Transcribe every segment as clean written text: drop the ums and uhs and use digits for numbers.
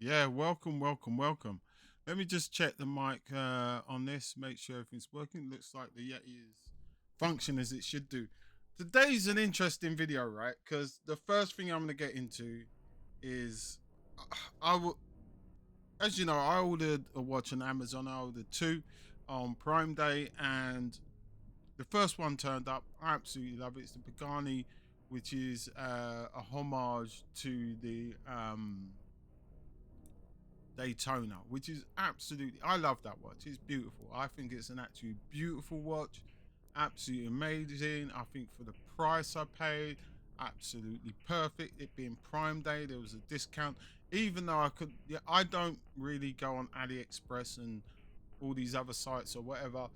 Yeah, welcome, welcome, welcome. Let me just check the mic on this, make sure everything's working. Looks like the Yeti is function as it should do. Today's an interesting video, right? Because the first thing I'm going to get into is I will, as you know, I ordered a watch on Amazon. I ordered two on Prime Day, and the first one turned up. I absolutely love it. It's the Pagani, which is a homage to the Daytona, which is absolutely, I love that watch. It's beautiful. I think it's an actually beautiful watch, absolutely amazing. I think for the price I paid, absolutely perfect. It being Prime Day, there was a discount. Even though yeah, I don't really go on AliExpress and all these other sites or whatever,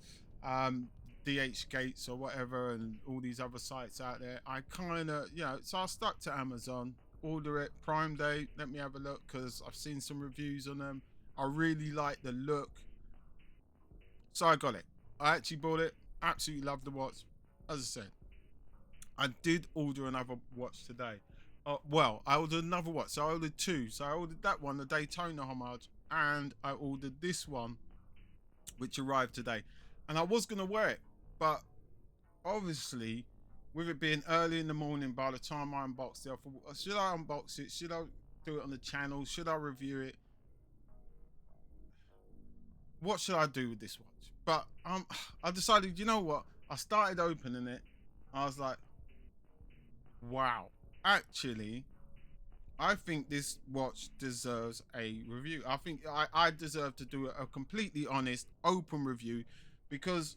um, DH Gates or whatever, and all these other sites out there. I kind of, so I stuck to Amazon, order it Prime Day. Let me have a look because I've seen some reviews on them. I really like the look, so I got it. I actually bought it. Absolutely love the watch. As I said, I did order another watch today. Well, I ordered another watch, so I ordered two. So I ordered that one, the Daytona homage, and I ordered this one, which arrived today. And I was going to wear it, but obviously, with it being early in the morning, by the time I unboxed it, I thought, should I unbox it? Should I do it on the channel? Should I review it? What should I do with this watch? But I decided, you know what? I started opening it. I was like, wow. Actually, I think this watch deserves a review. I think I deserve to do a completely honest, open review because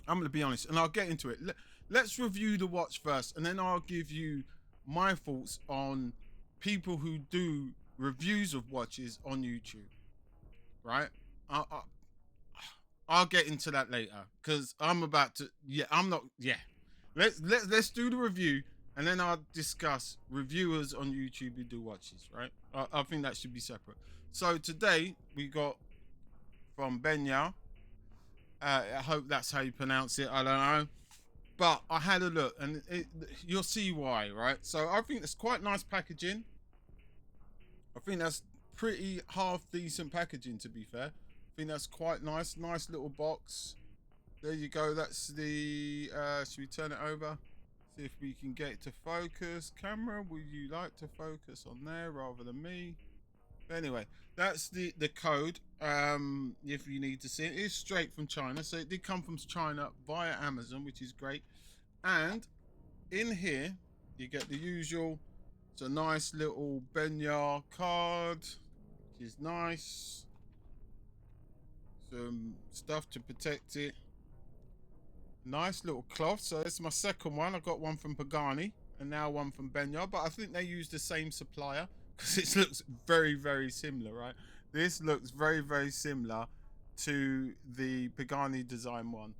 I'm going to be honest, and I'll get into it. Let's review the watch first, and then I'll give you my thoughts on people who do reviews of watches on YouTube. Right? I, I, I'll get into that later because I'm about to. Yeah, I'm not. Yeah, let's do the review, and then I'll discuss reviewers on YouTube who do watches. Right? I think that should be separate. So today we got from BENYAR. I hope that's how you pronounce it. I don't know. But I had a look, and you'll see why, right? So I think it's quite nice packaging. I think that's pretty half decent packaging, to be fair. I think that's quite nice. Nice little box. There you go. That's the. Should we turn it over? See if we can get it to focus. Camera, would you like to focus on there rather than me? But anyway, that's the code. If you need to see it, it's straight from China, so it did come from China via Amazon, which is great. And in here, you get the usual. It's a nice little BENYAR card, which is nice. Some stuff to protect it. Nice little cloth. So it's my second one. I got one from Pagani and now one from BENYAR, but I think they use the same supplier because it looks very, very similar, right? This looks very, very similar to the Pagani design one.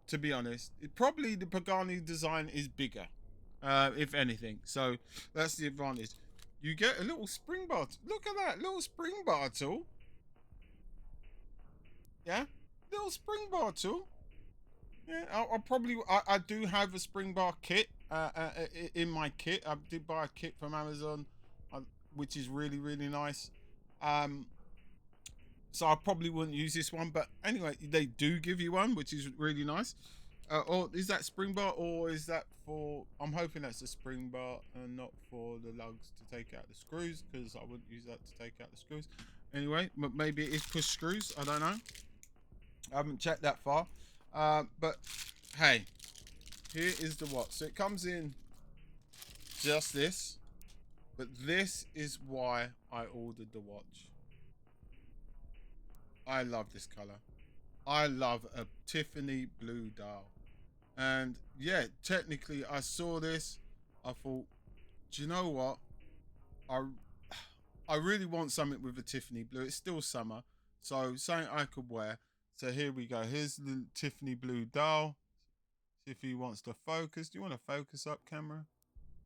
To be honest, probably the Pagani design is bigger, if anything. So that's the advantage. You get a little spring bar. Look at that little spring bar tool. Yeah, little spring bar tool. Yeah, I'll probably. I do have a spring bar kit in my kit. I did buy a kit from Amazon, which is really really nice. Um, so I probably wouldn't use this one, but anyway, they do give you one, which is really nice. Or is that spring bar, or is that for? I'm hoping that's a spring bar and not for the lugs to take out the screws, because I wouldn't use that to take out the screws. Anyway, maybe it is push screws. I don't know. I haven't checked that far. But hey, here is the watch. So it comes in just this, but this is why I ordered the watch. I love this color. I love a Tiffany blue dial. And yeah, technically, I saw this. I thought, do you know what? I I really want something with a Tiffany blue. It's still summer, so something I could wear. So here we go. Here's the Tiffany blue dial. See if he wants to focus. Do you want to focus up, camera?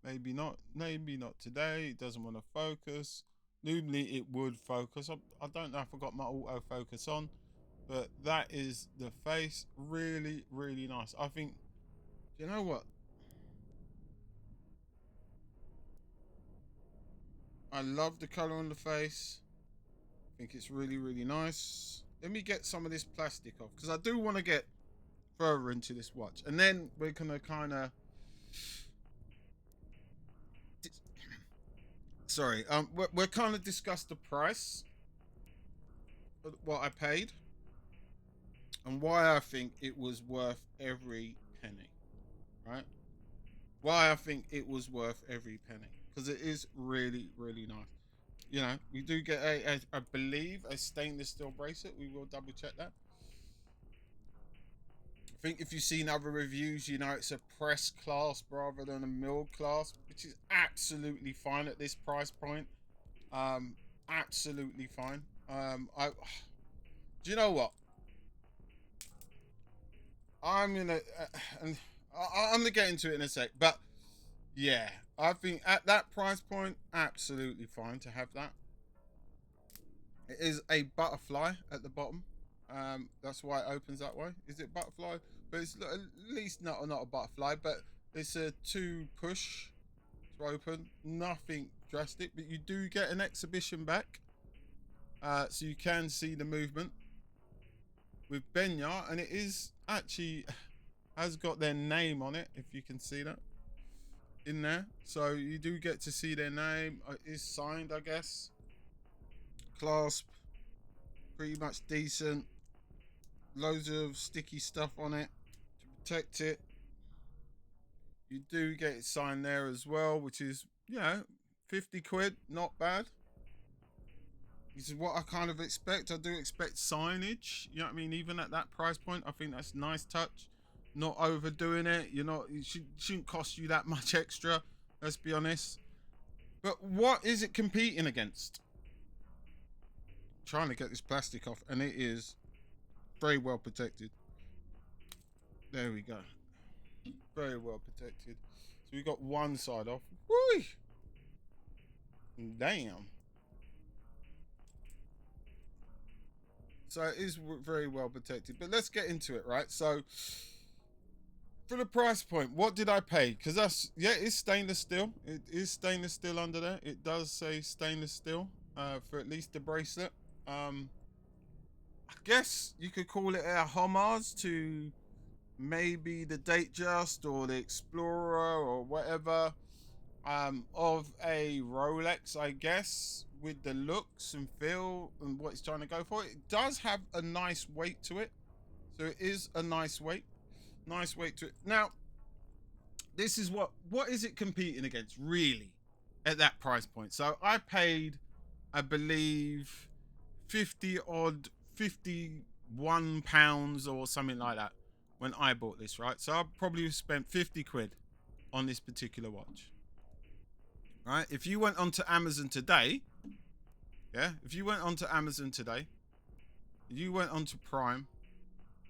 Maybe not. Maybe not today. It doesn't want to focus. Normally it would focus. I don't know if I got my autofocus on, but that is the face. Really, really nice. I think, you know what? I love the color on the face. I think it's really, really nice. Let me get some of this plastic off because I do want to get further into this watch, and then we're gonna kind of. Sorry, we're kind of discuss the price, what I paid, and why I think it was worth every penny. Right? Why I think it was worth every penny because it is really, really nice. You know, we do get I believe, a stainless steel bracelet. We will double check that. I think if you've seen other reviews, you know it's a press clasp rather than a mill clasp, which is absolutely fine at this price point. Um, Absolutely fine. I do you know what? I'm gonna and I'm gonna get into it in a sec, but yeah, I think at that price point, absolutely fine to have that. It is a butterfly at the bottom. That's why it opens that way. Is it butterfly? But it's at least not a butterfly, but it's a two push to open. Nothing drastic, but you do get an exhibition back, so you can see the movement with BENYAR, and it is actually has got their name on it. If you can see that in there, so you do get to see their name. It is signed, I guess. Clasp, pretty much decent. Loads of sticky stuff on it to protect it. You do get it signed there as well, which is, 50 quid, not bad. This is what I kind of expect. I do expect signage, you know what I mean? Even at that price point, I think that's a nice touch. Not overdoing it. It shouldn't cost you that much extra, let's be honest. But what is it competing against? I'm trying to get this plastic off, and it is very well protected. There we go. Very well protected. So we got one side off. Whee! Damn. So it is very well protected. But let's get into it, right? So for the price point, what did I pay? Because it's stainless steel. It is stainless steel under there. It does say stainless steel for at least the bracelet. I guess you could call it a homage to maybe the Datejust or the Explorer or whatever, of a Rolex, I guess, with the looks and feel and what it's trying to go for. It does have a nice weight to it, so it is a nice weight to it. Now, this is what is it competing against really at that price point? So I paid, I believe, 51 pounds or something like that when I bought this, right? So I probably spent 50 quid on this particular watch, right? If you went onto Amazon today, you went onto Prime,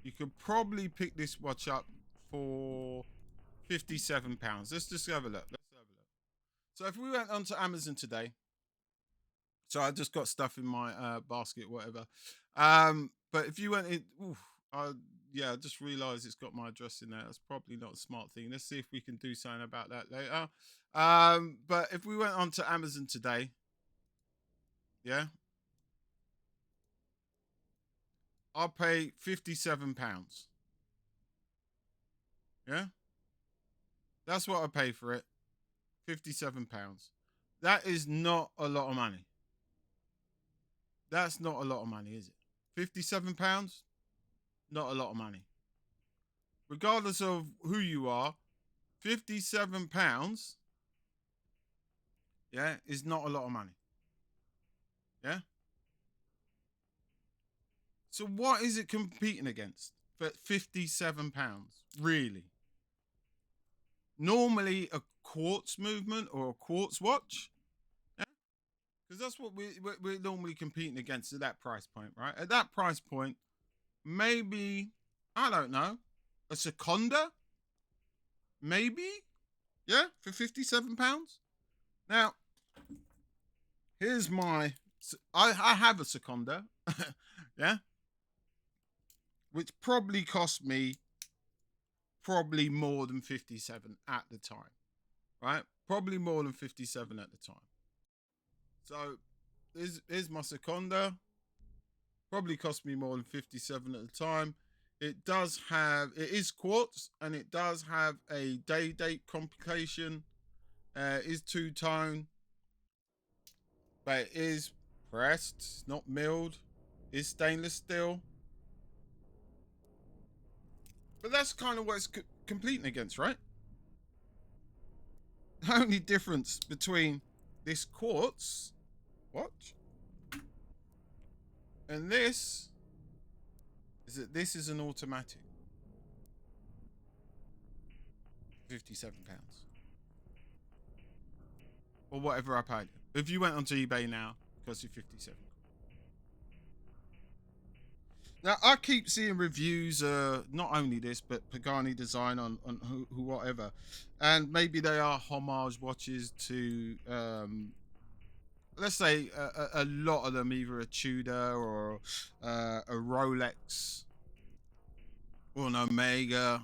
you could probably pick this watch up for 57 pounds. Let's just have a look. So if we went onto Amazon today, so I just got stuff in my basket, whatever. But if you went in, I just realised it's got my address in there. That's probably not a smart thing. Let's see if we can do something about that later. But if we went onto Amazon today, I'll pay 57 pounds. Yeah, that's what I pay for it. 57 pounds. That is not a lot of money. That's not a lot of money, is it? 57 pounds? Not a lot of money. Regardless of who you are, 57 pounds, is not a lot of money. Yeah? So what is it competing against for 57 pounds? Really? Normally a quartz movement or a quartz watch? Yeah? Because that's what we're normally competing against at that price point, right? At that price point, maybe, I don't know, a Seconda? Maybe? Yeah? For 57 pounds? Now, here's my, I have a Seconda, yeah? Which probably cost me more than 57 at the time, right? Probably more than 57 at the time. So here's my Seconda. Probably cost me more than 57 at the time. It is quartz, and it does have a day date complication. It is two-tone, but it is pressed, not milled. It's stainless steel. But that's kind of what it's competing against, right? The only difference between this quartz watch and this is that this is an automatic. £57. Or whatever I paid. If you went onto eBay now, it costs you 57. Now I keep seeing reviews, not only this, but Pagani design on who whatever, and maybe they are homage watches to, let's say a lot of them, either a Tudor or a Rolex or an Omega.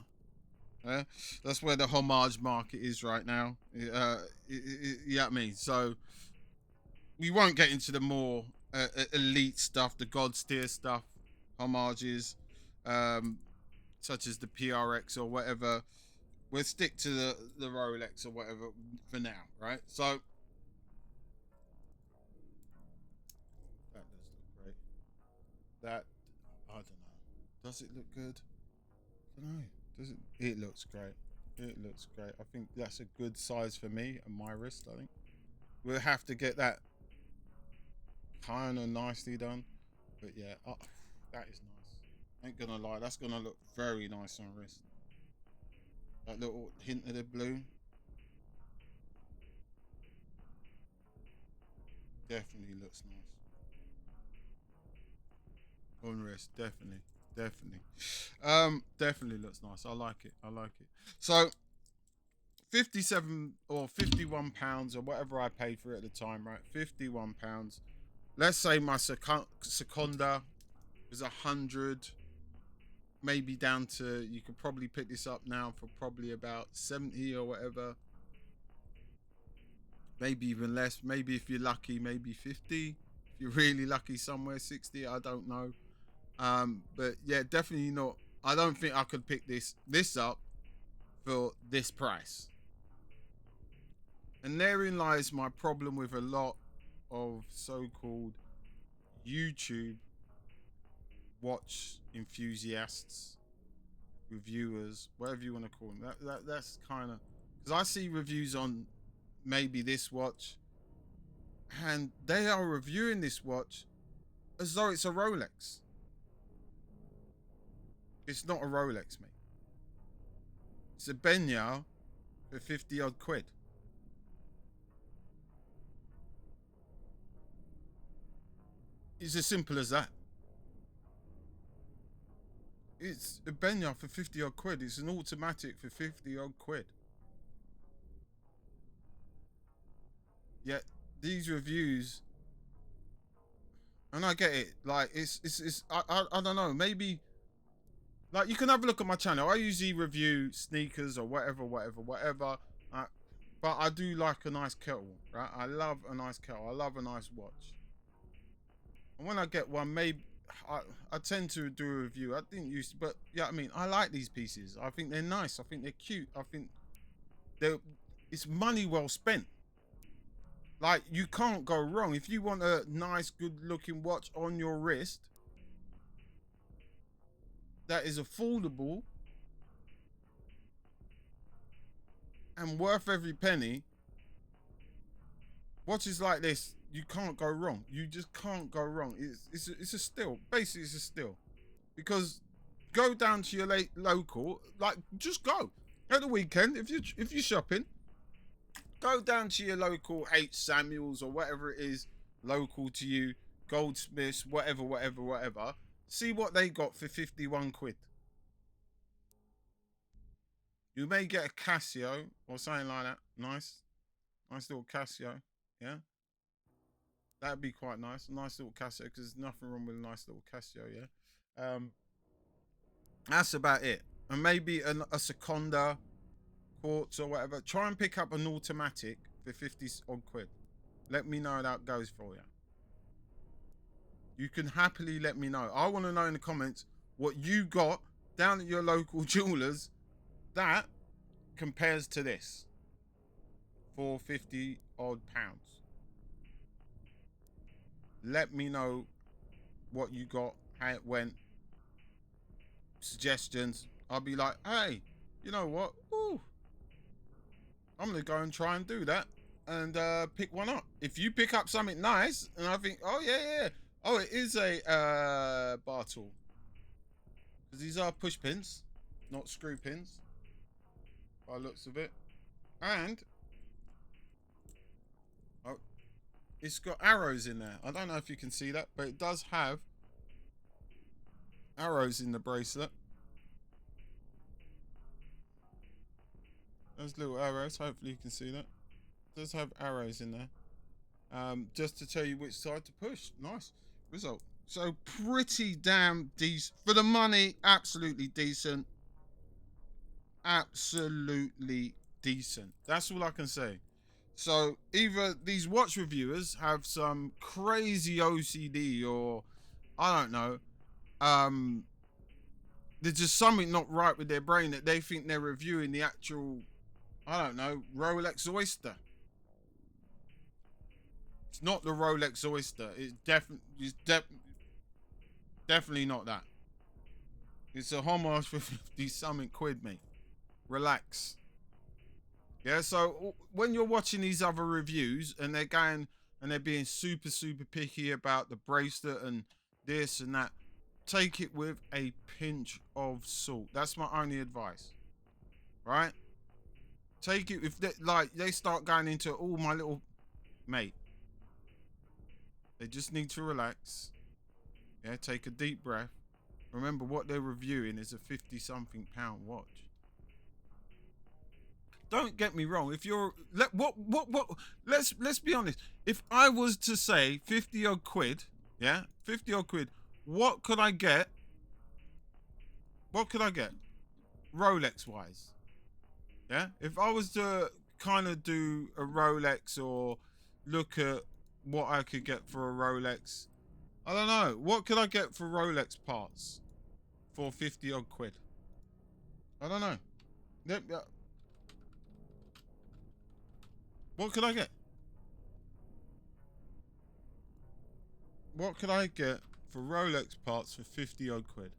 That's where the homage market is right now. You know what I mean? So we won't get into the more elite stuff, the God tier stuff, homages, um, such as the PRX or whatever. We'll stick to the Rolex or whatever for now, right? So that does look great. That, I don't know. Does it look good? I don't know. Does it? It looks great. It looks great. I think that's a good size for me and my wrist. I think we'll have to get that kind of nicely done. But yeah, that is nice. Ain't gonna lie, that's gonna look very nice on wrist. That little hint of the blue definitely looks nice on wrist. Definitely, definitely, definitely looks nice. I like it. I like it. So 57 or £51 or whatever I paid for it at the time, right? £51. Let's say my Seconda was 100, maybe down to, you could probably pick this up now for probably about 70 or whatever. Maybe even less. Maybe if you're lucky, maybe 50. If you're really lucky, somewhere 60. I don't know. But yeah, definitely not. I don't think I could pick this up for this price. And therein lies my problem with a lot of so-called YouTube watch enthusiasts, reviewers, whatever you want to call them. That's kind of, because I see reviews on maybe this watch, and they are reviewing this watch as though it's a Rolex. It's not a Rolex, mate. It's a BENYAR for 50 odd quid. It's as simple as that. It's a BENYAR for 50 odd quid. It's an automatic for 50 odd quid. Yet these reviews, and I get it, like I don't know, maybe, like, you can have a look at my channel. I usually review sneakers or whatever. But I do like a nice kettle, right? I love a nice kettle. I love a nice watch. And when I get one, maybe I tend to do a review. I didn't used to, but yeah, I mean, I like these pieces. I think they're nice. I think they're cute. I think it's money well spent. Like, you can't go wrong. If you want a nice, good-looking watch on your wrist that is affordable and worth every penny, watches like this, you can't go wrong. You just can't go wrong. It's a steal. Basically, it's a steal. Because go down to your local, like, just go at the weekend if you're shopping. Go down to your local H Samuels or whatever it is local to you, Goldsmiths, whatever. See what they got for 51 quid. You may get a Casio or something like that. Nice little Casio. Yeah, that'd be quite nice. A nice little Casio, because there's nothing wrong with a nice little Casio. Yeah. That's about it. And maybe a Seconda quartz or whatever. Try and pick up an automatic for 50 odd quid. Let me know how that goes for you. You can happily let me know. I want to know in the comments what you got down at your local jewelers that compares to this for 50 odd pounds. Let me know what you got, how it went, suggestions. I'll be like, hey, you know what? Ooh, I'm gonna go and try and do that and pick one up. If you pick up something nice, and I think, oh yeah, oh it is a bar tool, because these are push pins, not screw pins, by looks of it, and oh, it's got arrows in there. I don't know if you can see that, but it does have arrows in the bracelet. Those little arrows. Hopefully you can see that. It does have arrows in there. Just to tell you which side to push. Nice result. So pretty damn decent for the money. Absolutely decent. Absolutely decent. That's all I can say. So either these watch reviewers have some crazy OCD, or I don't know. There's just something not right with their brain that they think they're reviewing the actual, I don't know, Rolex Oyster. It's not the Rolex Oyster. It's definitely not that. It's a homage for 50 something quid, mate. Relax. Yeah, so when you're watching these other reviews and they're going and they're being super, super picky about the bracelet and this and that, take it with a pinch of salt. That's my only advice. Right? Take it if they, like they start going into all my little mate. They just need to relax. Yeah, take a deep breath. Remember what they're reviewing is a 50 something pound watch. Don't get me wrong. If you're let's be honest. If I was to say 50 odd quid, yeah, 50 odd quid, what could I get? What could I get? Rolex wise. Yeah? If I was to kind of do a Rolex or look at what I could get for a Rolex, I don't know. What could I get for Rolex parts for 50 odd quid? I don't know. What could I get? What could I get for Rolex parts for 50 odd quid?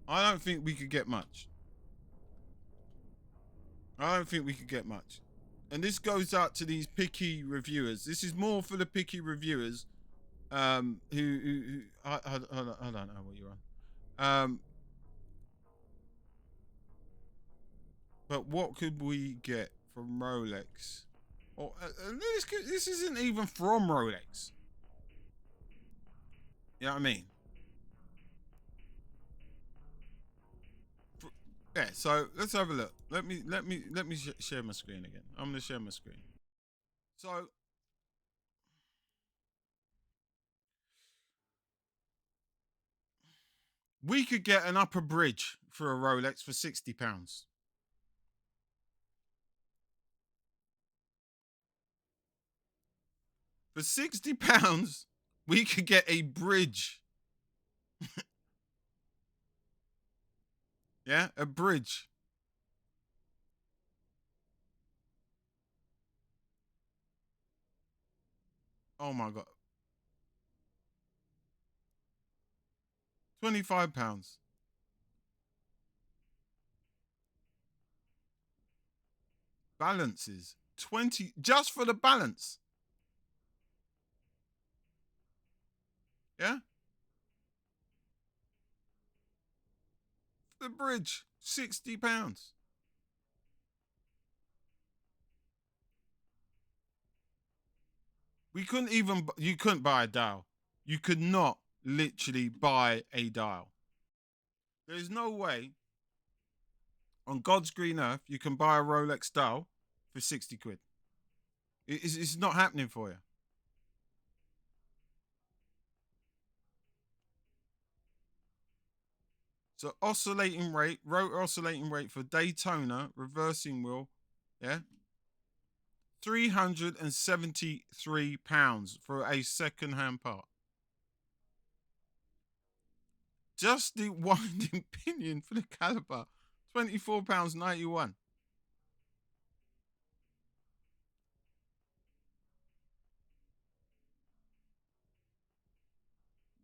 I don't think we could get much. I don't think we could get much. And this goes out to these picky reviewers. This is more for the picky reviewers who I don't know what you're on. But what could we get from Rolex? Or this isn't even from Rolex. You know what I mean? Yeah. So let's have a look. Let me share my screen again. I'm gonna share my screen. So we could get an upper bridge for a Rolex for £60. For £60, we could get a bridge. Yeah, a bridge. Oh my god. £25. Balances. 20 just for the balance. Yeah? The bridge. £60. We couldn't even, you couldn't buy a dial. You could not literally buy a dial. There's no way on God's green earth you can buy a Rolex dial for 60 quid. It's not happening for you. So rotor oscillating rate for Daytona, reversing wheel, yeah, £373 for a second-hand part. Just the winding pinion for the caliber, £24.91.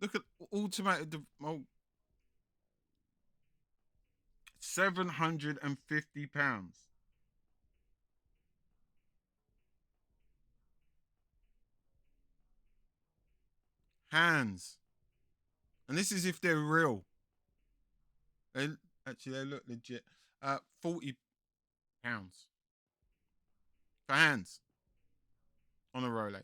Look at automated. Oh, £750. Hands, and this is if they're real. They actually they look legit. £40 for hands on a Rolex.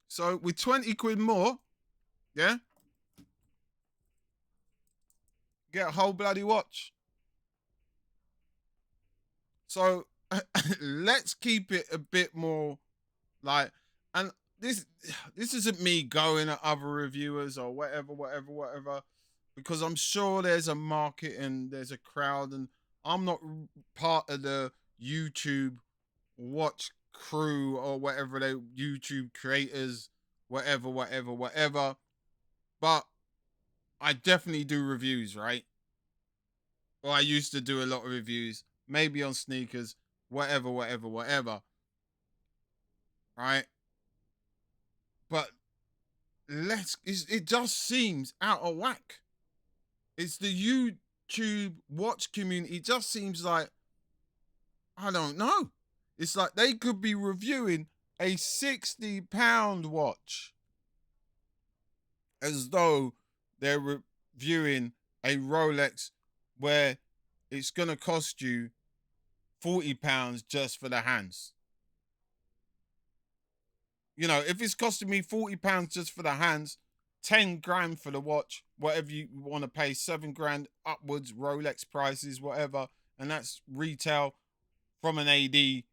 So with 20 quid more, yeah, get a whole bloody watch. So let's keep it a bit more like, and this isn't me going at other reviewers or whatever, because I'm sure there's a market and there's a crowd, and I'm not part of the YouTube watch crew or whatever, they YouTube creators, whatever. But I definitely do reviews, right? Or I used to do a lot of reviews, maybe on sneakers, whatever. Right? But it just seems out of whack. It's the YouTube watch community. It just seems like, I don't know. It's like they could be reviewing a £60 watch as though they're reviewing a Rolex where it's going to cost you £40 just for the hands. You know, if it's costing me £40 just for the hands, 10 grand for the watch, whatever you want to pay, 7 grand upwards, Rolex prices, whatever, and that's retail from an AD,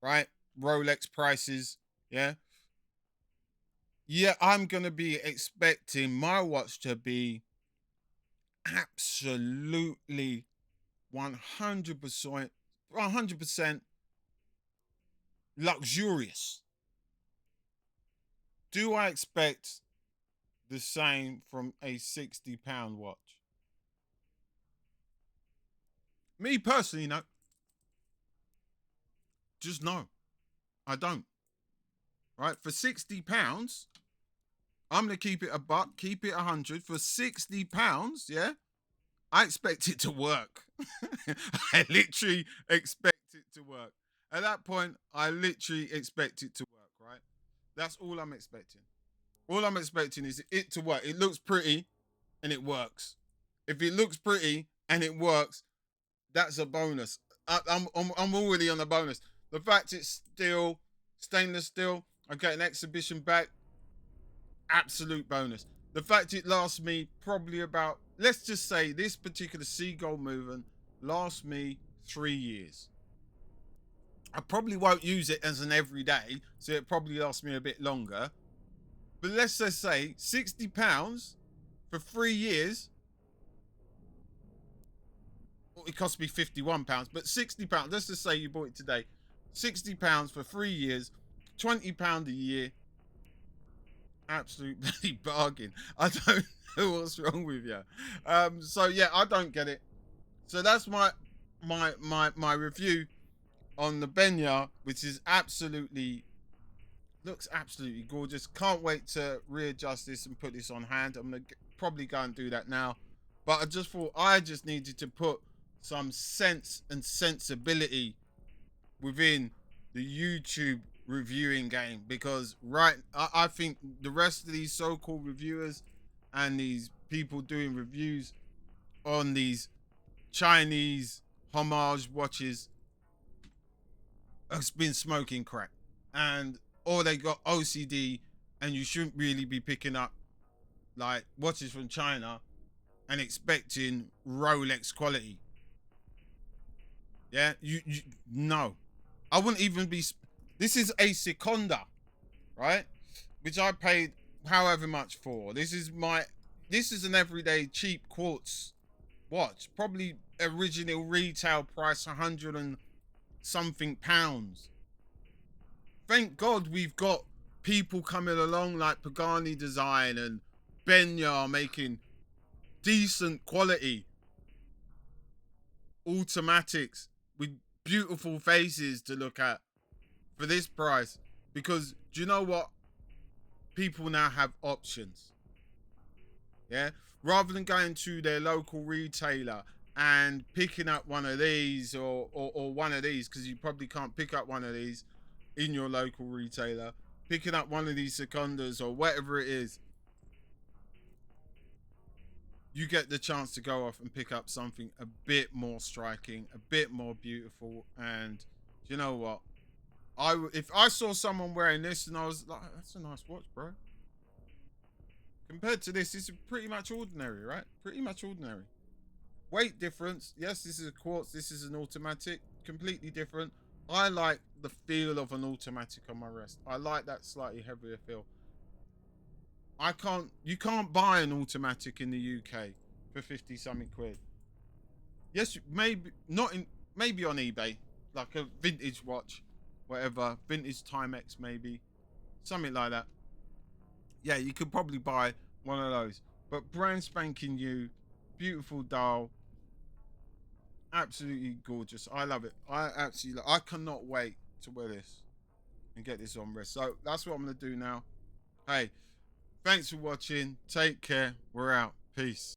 right? Rolex prices, yeah. Yeah, I'm going to be expecting my watch to be absolutely 100% luxurious. Do I expect the same from a £60 watch? Me personally, no. Just no. I don't. Right? For £60, I'm gonna keep it a buck, keep it 100. For £60, yeah, I expect it to work. I literally expect it to work. At that point, I literally expect it to work, right? That's all I'm expecting. All I'm expecting is it to work. It looks pretty and it works. If it looks pretty and it works, that's a bonus. I'm already on a bonus. The fact it's steel, stainless steel, I get an exhibition back, absolute bonus. The fact it lasts me probably about, let's just say this particular seagull movement lasts me 3 years. I probably won't use it as an everyday, so it probably lasts me a bit longer. But let's just say £60 for 3 years. Well, it cost me £51, but £60. Let's just say you bought it today. £60 for 3 years, £20 a year. Absolute bloody bargain. I don't know what's wrong with you. So yeah, I don't get it. So that's my review on the BENYAR, which is looks absolutely gorgeous. Can't wait to readjust this and put this on hand. I'm gonna probably go and do that now. But I just thought I just needed to put some sense and sensibility within the YouTube reviewing game, because I think the rest of these so-called reviewers and these people doing reviews on these Chinese homage watches has been smoking crack, and or they got OCD, and you shouldn't really be picking up like watches from China and expecting Rolex quality. Yeah, you no, I wouldn't even be. This is a Seconda, right? Which I paid however much for. This is an everyday cheap quartz watch. Probably original retail price 100 and something pounds. Thank God we've got people coming along like Pagani Design and BENYAR making decent quality automatics with beautiful faces to look at for this price. Because do you know what? People now have options. Yeah, rather than going to their local retailer and picking up one of these or one of these, because you probably can't pick up one of these in your local retailer, picking up one of these seconders or whatever it is, you get the chance to go off and pick up something a bit more striking, a bit more beautiful. And you know what? If I saw someone wearing this and I was like, that's a nice watch, bro. Compared to this, it's pretty much ordinary, right? Pretty much ordinary. Weight difference. Yes, this is a quartz. This is an automatic. Completely different. I like the feel of an automatic on my wrist. I like that slightly heavier feel. You can't buy an automatic in the UK for 50 something quid. Yes, maybe not in, maybe on eBay, like a vintage watch, whatever, vintage Timex maybe, something like that. Yeah, you could probably buy one of those. But brand spanking new, beautiful dial, absolutely gorgeous. I love it. I cannot wait to wear this and get this on wrist. So that's what I'm gonna do now. Hey, thanks for watching. Take care. We're out. Peace.